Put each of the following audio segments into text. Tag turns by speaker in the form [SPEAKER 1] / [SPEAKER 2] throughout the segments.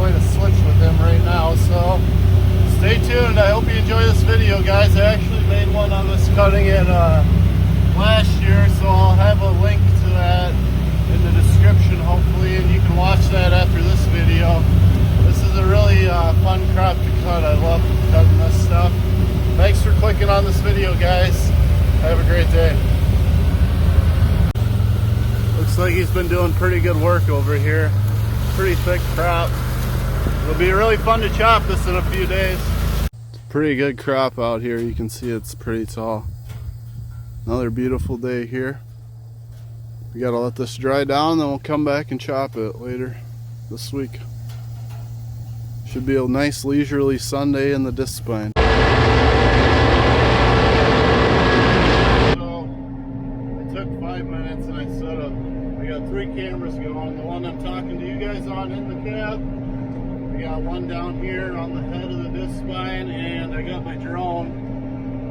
[SPEAKER 1] way to switch with him right now. So stay tuned. I hope you enjoy this video, guys. I actually made one on this cutting in last year, so I'll have a link to that in the description hopefully, and you can watch that after this video. This is a really fun crop to cut. I love cutting this stuff. Thanks for clicking on this video, guys. Have a great day. Looks like he's been doing pretty good work over here. Pretty thick crop. It'll be really fun to chop this in a few days. It's a pretty good crop out here. You can see it's pretty tall. Another beautiful day here. We gotta let this dry down, then we'll come back and chop it later this week. Should be a nice leisurely Sunday in the Discbine. So it took 5 minutes and I set up. We got 3 cameras going. The one I'm talking to you guys on in the cab. We got one down here on the head of the Discbine, and I got my drone.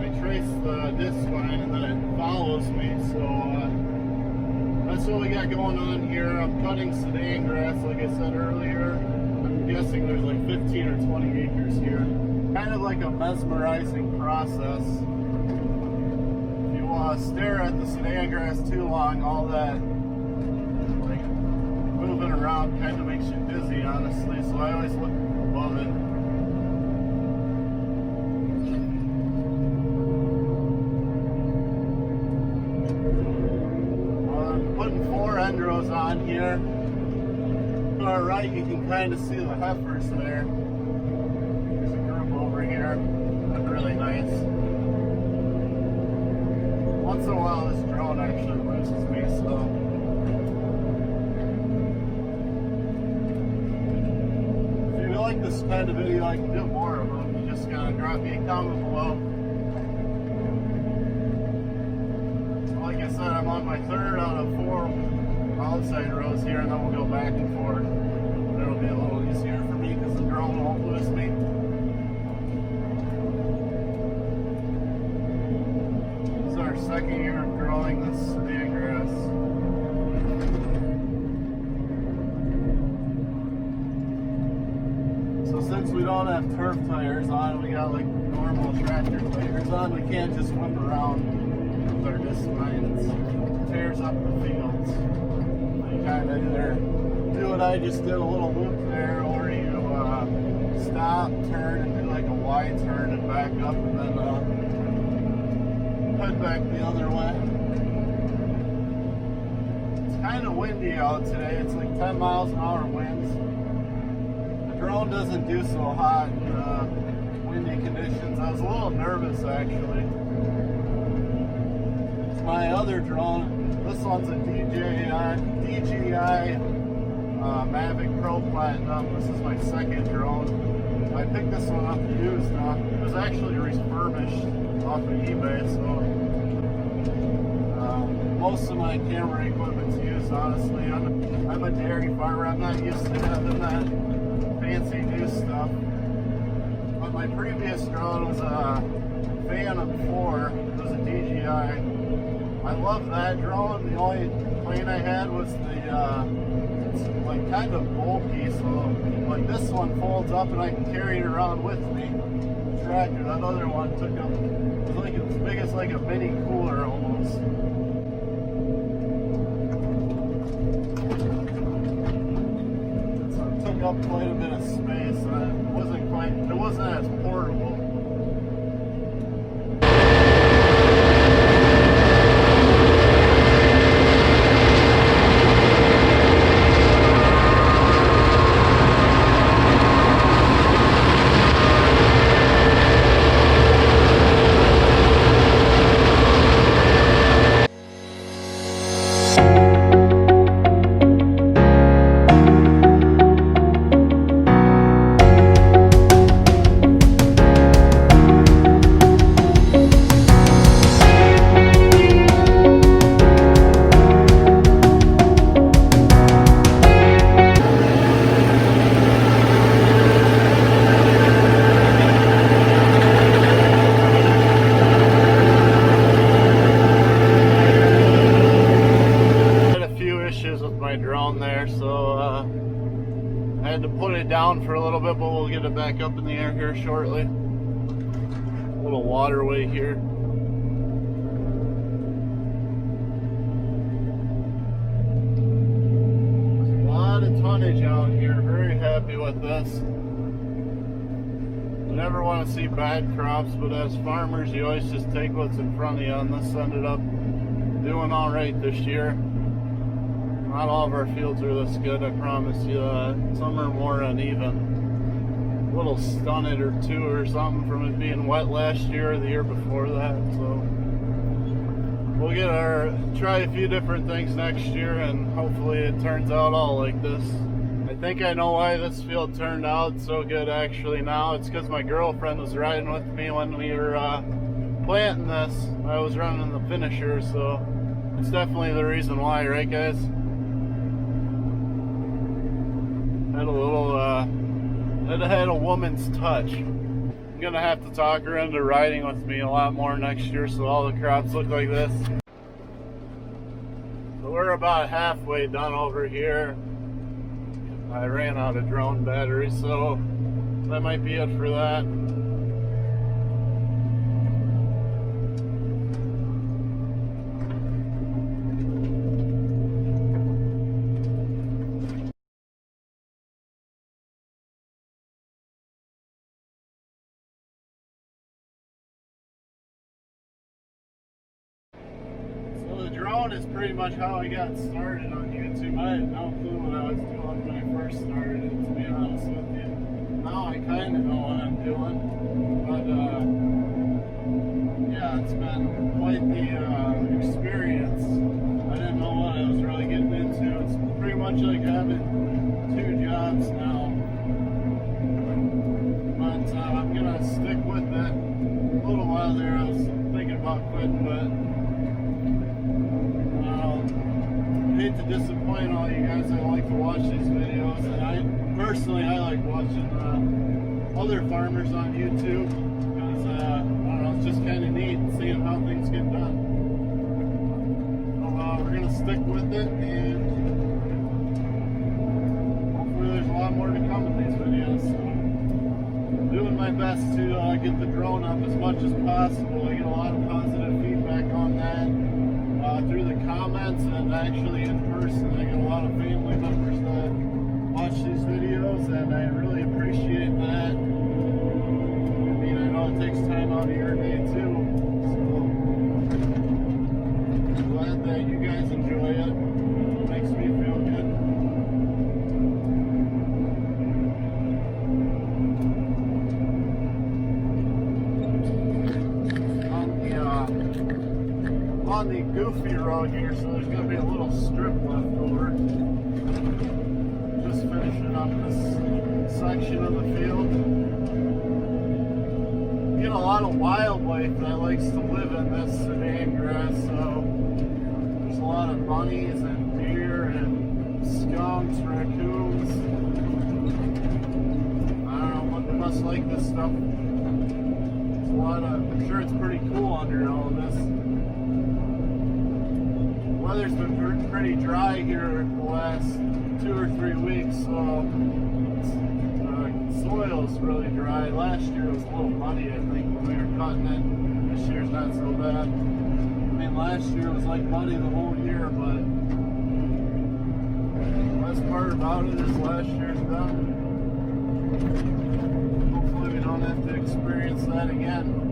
[SPEAKER 1] I trace the Discbine and then it follows me. So that's what we got going on here. I'm cutting Sudangrass, like I said earlier. I'm guessing there's like 15 or 20 acres here. Kind of like a mesmerizing process. If you stare at the Sudangrass too long, all that like moving around kind of makes you dizzy, honestly. So I always look above it. I'm putting 4 end rows on here. To our right, you can kind of see the heifers there. There's a group over here. That's really nice. Once in a while, this drone actually loses me, so. If you like this kind of video, I can do more of them. You just gotta drop me a comment below. Like I said, I'm on my 3rd out of 4 outside rows here, and then we'll go back and forth. It'll be a little easier for me because the drone won't lose me. This is our 2nd year of growing this Sudangrass. So since we don't have turf tires on, we got like normal tractor tires on, we can't just whip around with our Discbine. It tears up the fields. You kind of either do what I just did, a little loop there, or you stop, turn, and do like a wide turn and back up, and then head back the other way. It's kind of windy out today. It's like 10 miles an hour winds. The drone doesn't do so hot in windy conditions. I was a little nervous actually. It's my other drone. This one's a DJI Mavic Pro Platinum. This is my 2nd drone. I picked this one up used. It was actually refurbished off of eBay, so most of my camera equipment's used, honestly. I'm a dairy farmer. I'm not used to having that fancy new stuff. But my previous drone was a Phantom 4. It was a DJI. I love that drone. The only complaint I had was it's like kind of bulky, so like this one folds up and I can carry it around with me. The tractor, that other one took up, it was like as big as like a mini cooler almost. So it took up quite a bit of space, and it wasn't as portable. I had to put it down for a little bit, but we'll get it back up in the air here shortly. A little waterway here. There's a lot of tonnage out here. Very happy with this. You never want to see bad crops, but as farmers, you always just take what's in front of you, and this ended up doing all right this year. Not all of our fields are this good, I promise you that. Some are more uneven. A little stunted or two or something from it being wet last year or the year before that. So we'll try a few different things next year, and hopefully it turns out all like this. I think I know why this field turned out so good actually now. It's because my girlfriend was riding with me when we were planting this. I was running the finisher, so it's definitely the reason why, right guys? It had a woman's touch. I'm gonna have to talk her into riding with me a lot more next year so all the crops look like this. So we're about halfway done over here. I ran out of drone battery, so that might be it for that. Drone is pretty much how I got started on YouTube. I had no clue what I was doing when I first started it, to be honest with you. Now I kind of know what I'm doing, but yeah, it's been quite the experience. I didn't know what I was really getting into. It's pretty much like having two jobs now, but I'm gonna stick with it. A little while there I was thinking about quitting, but I hate to disappoint all you guys that like to watch these videos, and I like watching other farmers on YouTube because I don't know, it's just kind of neat seeing how things get done. So we're gonna stick with it, and hopefully there's a lot more to come in these videos. So I'm doing my best to get the drone up as much as possible. I get a lot of positive feedback on that. Through the comments and actually in person. I get a lot of family members that watch these videos, and I really appreciate that. I mean, I know it takes time out of your day too, so I'm glad that you guys enjoy it. It makes me feel good. On the goofy road here, so there's going to be a little strip left over. Just finishing up this section of the field. You get a lot of wildlife that likes to live in this Sudangrass, so there's a lot of bunnies and deer and skunks, raccoons. I don't know, but they must like this stuff. There's a lot of, I'm sure it's pretty cool under all of this. Weather's been pretty dry here the last 2 or 3 weeks, so soil's really dry. Last year it was a little muddy, I think, when we were cutting it. This year's not so bad. I mean, last year was like muddy the whole year, but the best part about it is last year's done. Hopefully we don't have to experience that again.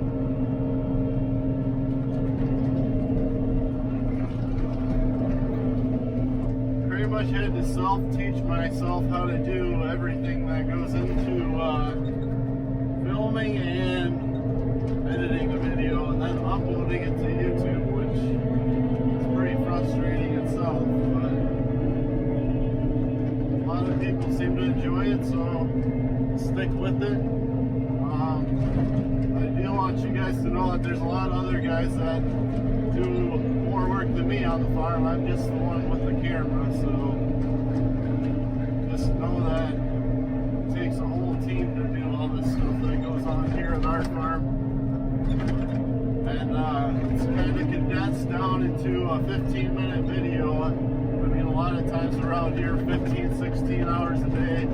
[SPEAKER 1] I had to self-teach myself how to do everything that goes into filming and editing a video and then uploading it to YouTube, which is pretty frustrating itself, but a lot of people seem to enjoy it, so stick with it. I do want you guys to know that there's a lot of other guys that do more work than me on the farm. I'm just the one with the camera, so just know that it takes a whole team to do all this stuff that goes on here at our farm. And it's kind of condensed down into a 15-minute video. I mean, a lot of times we're out here 15, 16 hours a day.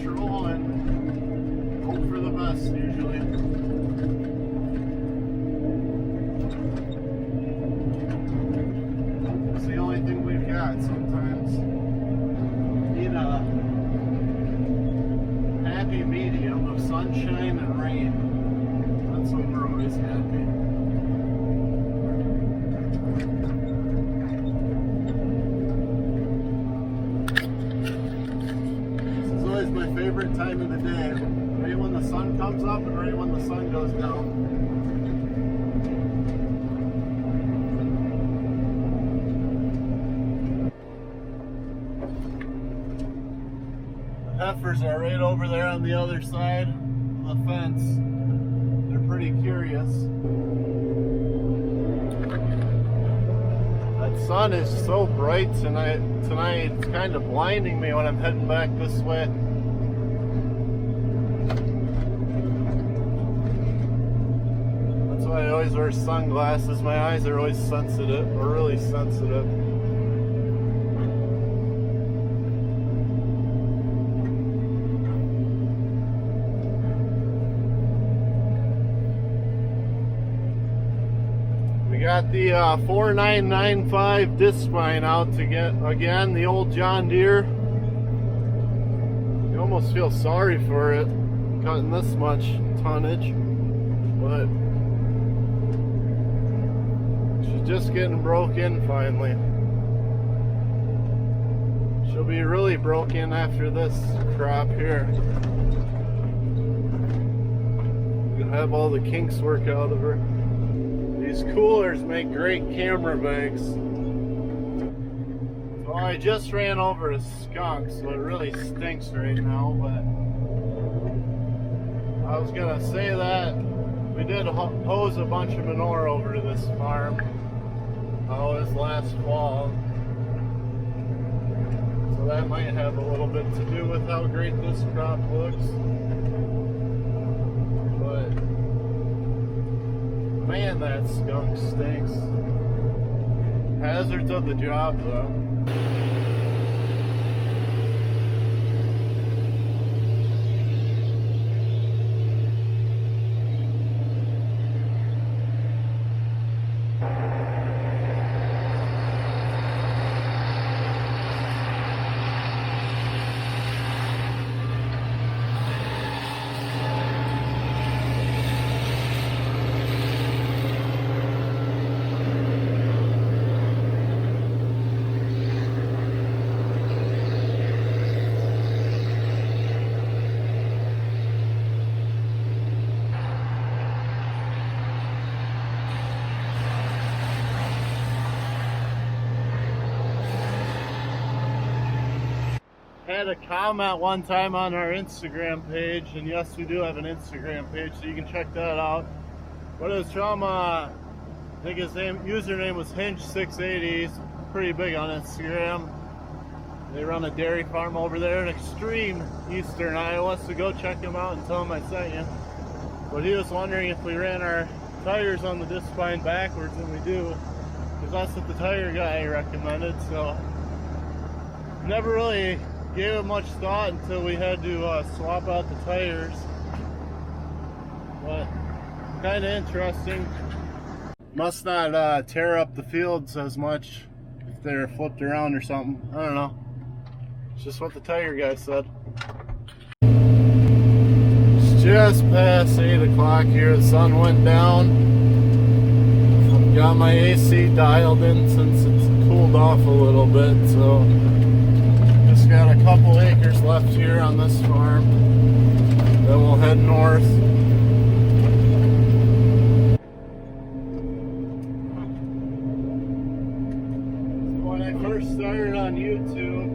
[SPEAKER 1] control and hope for the best usually. It's the only thing we've got sometimes. Need a happy medium of sunshine and rain. That's when we're always happy. This is always my favorite time of the day. Right when the sun comes up and right when the sun goes down. Heifers are right over there on the other side of the fence. They're pretty curious. That sun is so bright tonight. It's kind of blinding me when I'm heading back this way. That's why I always wear sunglasses. My eyes are always sensitive, or really sensitive. Got the 4995 Discbine out to get, again, the old John Deere. You almost feel sorry for it, cutting this much tonnage, but she's just getting broke in finally. She'll be really broken after this crop here. Gonna have all the kinks work out of her. These coolers make great camera bags. So I just ran over a skunk, so it really stinks right now, but I was gonna say that we did hose a bunch of manure over to this farm. Oh, it was last fall. So that might have a little bit to do with how great this crop looks. But man, that skunk stinks. Hazards of the job, though. Had a comment one time on our Instagram page, and yes, we do have an Instagram page, so you can check that out. But it was from, I think his username was Hinge680. He's pretty big on Instagram. They run a dairy farm over there in extreme eastern Iowa, so go check him out and tell him I sent you. But he was wondering if we ran our tires on the Discbine backwards, and we do, because that's what the tire guy recommended. So never really gave it much thought until we had to swap out the tires, but kind of interesting. Must not tear up the fields as much if they're flipped around or something. I don't know. It's just what the tire guy said. It's just past 8 o'clock here. The sun went down. I've got my AC dialed in since it's cooled off a little bit, so got a couple acres left here on this farm. Then we'll head north. So when I first started on YouTube,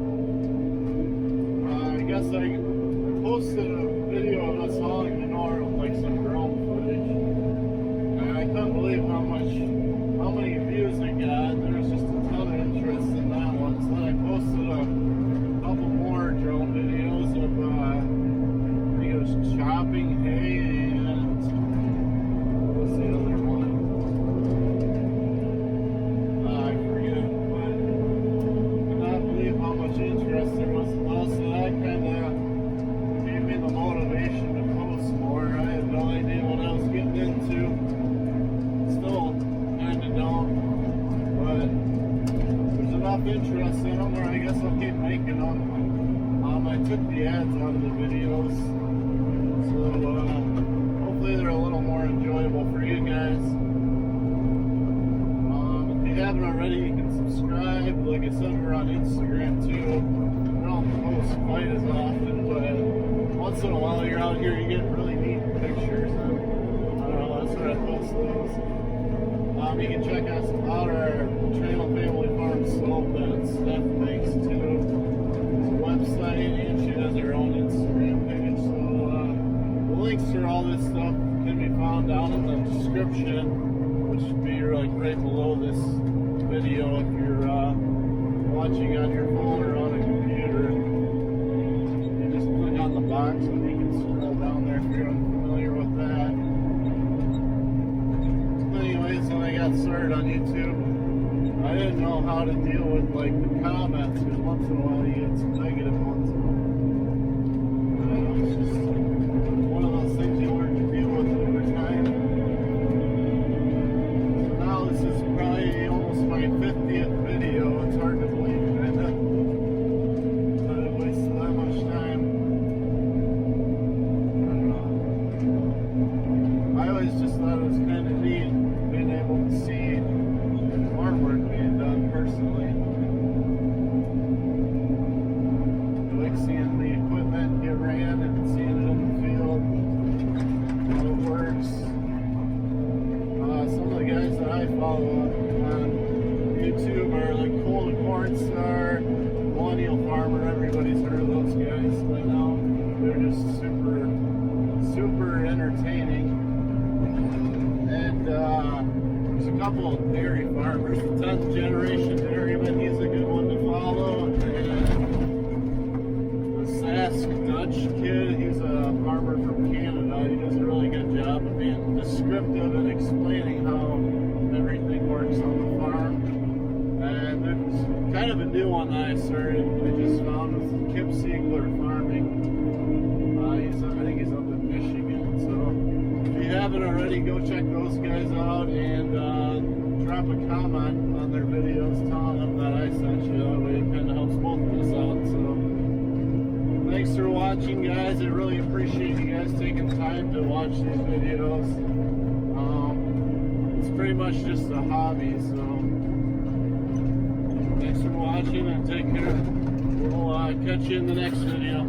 [SPEAKER 1] I guess I posted a video of us hauling manure with like some drone footage, and I couldn't believe how many views it got. There was just a ton of interest in that one. So then I posted a couple more drone videos of I think it was chopping hay and what was the other one? I forget, but I cannot believe how much interest there was in us. So that kind of of the videos. So hopefully they're a little more enjoyable for you guys. If you haven't already, you can subscribe. Like I said, we're on Instagram too. We don't post quite as often, but once in a while you're out here, you get really neat pictures, and I don't know, that's where I post those. You can check us out our channel, Family Farm Slope, and Steph makes too. It's a website, and she has her own Instagram page. So the links for all this stuff can be found down in the description, which should be like right below this video if you're watching on your phone or on a computer. You just click on the box and you can scroll down there if you're unfamiliar with that. Anyways, when I got started on YouTube, I didn't know how to deal with like the comments, because once in a while you get some negative ones. It's just one of those things you learn to deal with over time. So now this is probably almost my 50th video. It's hard to believe, kinda. But I wasted that much time. I don't know. I always just thought it was kind of neat being able to see farm work being done personally. I like seeing the equipment get ran and seeing it in the field, how it works. Some of the guys that I follow on YouTube are like Cole the Corn Star, Millennial Farmer. Everybody's heard of those guys by now. They're just super entertaining. And there's a couple of dairy farmers. The 10th generation dairyman, he's a good one to follow. And the Sask Dutch kid, he's a farmer from Canada. He does a really good job of being descriptive and explaining how everything works on the farm. And there's kind of a new one that I started, I just found, with Kip Siegler Farming. I think he's up in Michigan. So if you haven't already, go check those guys out and drop a comment on their videos telling them that I sent you. That way it kind of helps both of us out. So thanks for watching, guys. I really appreciate you guys taking time to watch these videos. It's pretty much just a hobby, so thanks for watching and take care. We'll catch you in the next video.